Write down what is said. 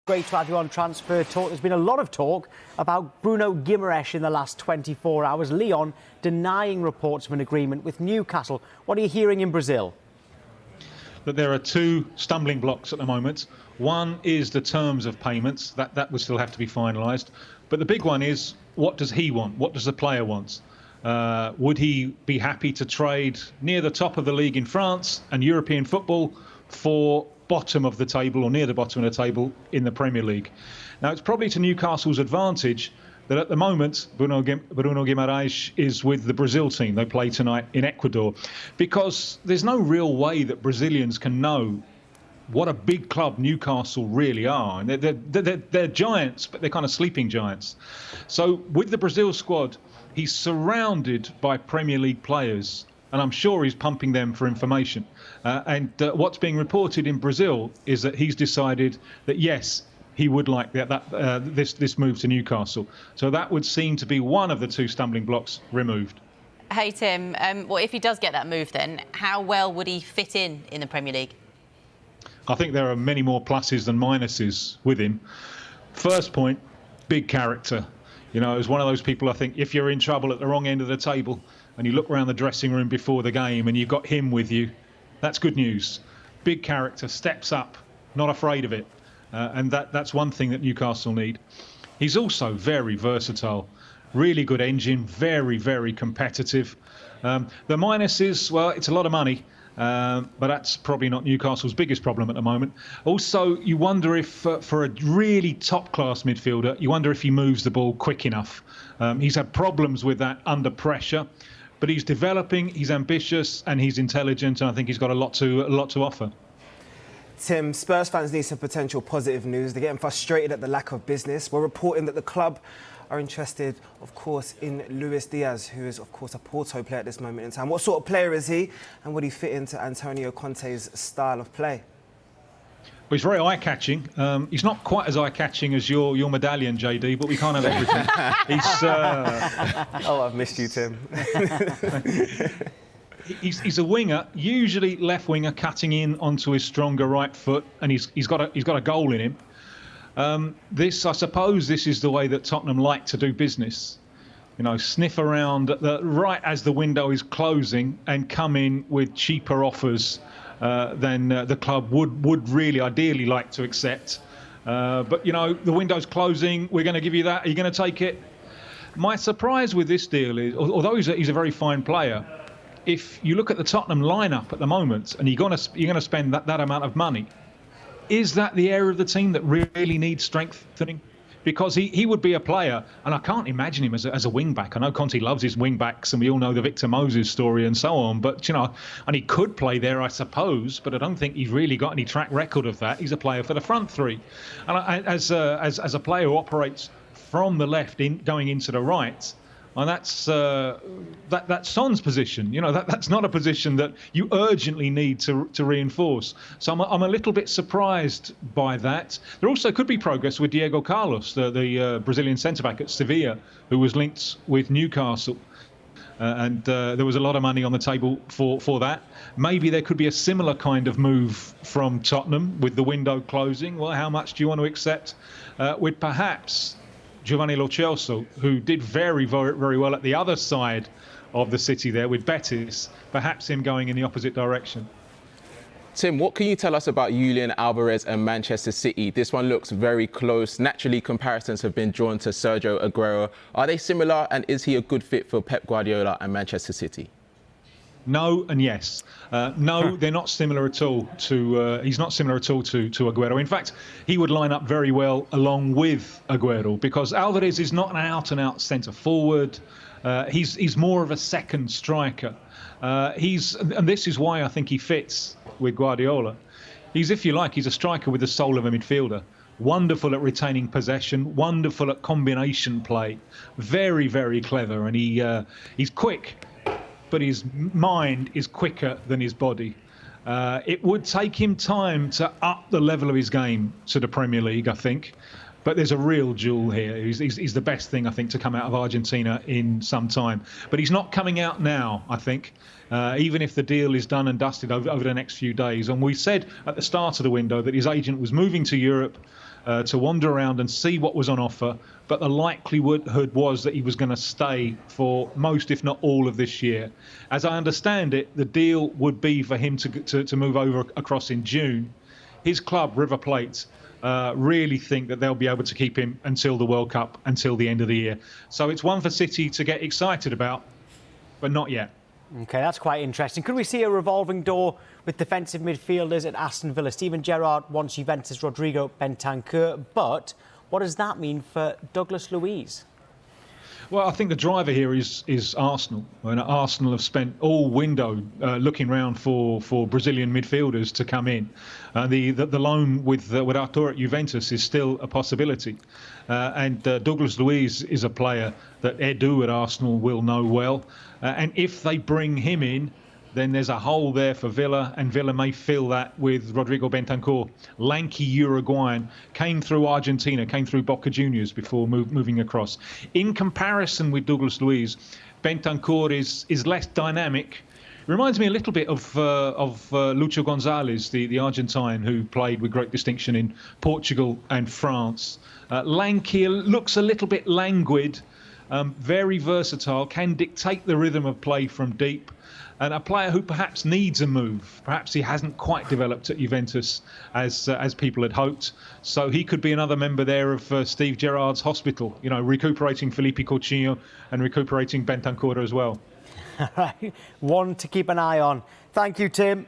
Great to have you on Transfer Talk. There's been a lot of talk about Bruno Guimarães in the last 24 hours. Lyon denying reports of an agreement with Newcastle. What are you hearing in Brazil? That there are two stumbling blocks at the moment. One is the terms of payments. That would still have to be finalised. But the big one is, what does he want? What does the player want? Would he be happy to trade near the top of the league in France and European football for bottom of the table or near the bottom of the table in the Premier League? Now, it's probably to Newcastle's advantage that at the moment Bruno Guimarães is with the Brazil team. They play tonight in Ecuador, because there's no real way that Brazilians can know what a big club Newcastle really are. And they're giants, but they're kind of sleeping giants. So with the Brazil squad, he's surrounded by Premier League players, and I'm sure he's pumping them for information. What's being reported in Brazil is that he's decided that, yes, he would like this move to Newcastle. So that would seem to be one of the two stumbling blocks removed. Hey, Tim, well, if he does get that move, then how well would he fit in the Premier League? I think there are many more pluses than minuses with him. First point, big character. You know, as one of those people, I think, if you're in trouble at the wrong end of the table and you look around the dressing room before the game and you've got him with you, that's good news. Big character, steps up, not afraid of it. And that's one thing that Newcastle need. He's also very versatile, really good engine, very, very competitive. The minus is, well, it's a lot of money, but that's probably not Newcastle's biggest problem at the moment. Also, you wonder if, for a really top-class midfielder, you wonder if he moves the ball quick enough. He's had problems with that under pressure, but he's developing, he's ambitious, and he's intelligent, and I think he's got a lot to offer. Tim, Spurs fans need some potential positive news. They're getting frustrated at the lack of business. We're reporting that the club are interested, of course, in Luis Diaz, who is, of course, a Porto player at this moment in time. What sort of player is he, and would he fit into Antonio Conte's style of play? Well, he's very eye-catching. He's not quite as eye-catching as your medallion, JD, but we can't have everything. Oh, I've missed you, Tim. He's a winger, usually left winger, cutting in onto his stronger right foot, and he's got a goal in him. I suppose this is the way that Tottenham like to do business. You know, sniff around right as the window is closing and come in with cheaper offers than the club would really ideally like to accept. But, you know, the window's closing, we're going to give you that, are you going to take it? My surprise with this deal is, although he's a very fine player, if you look at the Tottenham lineup at the moment and you're going to spend that amount of money, is that the area of the team that really needs strengthening? Because he would be a player, and I can't imagine him as a wing-back. I know Conte loves his wing-backs, and we all know the Victor Moses story and so on, but, you know, and he could play there, I suppose, but I don't think he's really got any track record of that. He's a player for the front three. And as a player who operates from the left going into the right, and that's Son's position. You know, that's not a position that you urgently need to reinforce. So I'm a little bit surprised by that. There also could be progress with Diego Carlos, the Brazilian centre-back at Sevilla, who was linked with Newcastle. And there was a lot of money on the table for that. Maybe there could be a similar kind of move from Tottenham with the window closing. Well, how much do you want to accept? With perhaps Giovanni Lo Celso, who did very, very, very well at the other side of the city there with Betis, perhaps him going in the opposite direction. Tim, what can you tell us about Julian Alvarez and Manchester City? This one looks very close. Naturally, comparisons have been drawn to Sergio Aguero. Are they similar, and is he a good fit for Pep Guardiola and Manchester City? No and yes. No, they're not similar at all to. He's not similar at all to Aguero. In fact, he would line up very well along with Aguero, because Alvarez is not an out-and-out centre forward. He's more of a second striker. And this is why I think he fits with Guardiola. He's, if you like, he's a striker with the soul of a midfielder. Wonderful at retaining possession, wonderful at combination play, very, very clever, and he's quick. But his mind is quicker than his body. It would take him time to up the level of his game to the Premier League, I think. But there's a real jewel here. He's the best thing, I think, to come out of Argentina in some time. But he's not coming out now, I think, even if the deal is done and dusted over the next few days. And we said at the start of the window that his agent was moving to Europe to wander around and see what was on offer. But the likelihood was that he was going to stay for most, if not all, of this year. As I understand it, the deal would be for him to move over across in June. His club, River Plate, really think that they'll be able to keep him until the World Cup, until the end of the year. So it's one for City to get excited about, but not yet. OK, that's quite interesting. Could we see a revolving door with defensive midfielders at Aston Villa? Steven Gerrard wants Juventus' Rodrigo Bentancur, but what does that mean for Douglas Luiz? Well, I think the driver here is Arsenal. And Arsenal have spent all window looking around for Brazilian midfielders to come in. The loan with Arthur at Juventus is still a possibility. And Douglas Luiz is a player that Edu at Arsenal will know well. And if they bring him in, then there's a hole there for Villa, and Villa may fill that with Rodrigo Bentancur, lanky Uruguayan, came through Argentina, came through Boca Juniors before moving across. In comparison with Douglas Luiz, Bentancur is less dynamic. Reminds me a little bit of Lucho Gonzalez, the Argentine who played with great distinction in Portugal and France. Lanky, looks a little bit languid, very versatile, can dictate the rhythm of play from deep. And a player who perhaps needs a move. Perhaps he hasn't quite developed at Juventus as people had hoped. So he could be another member there of Steve Gerrard's hospital, you know, recuperating Felipe Coutinho and recuperating Bentancur as well. All right, one to keep an eye on. Thank you, Tim.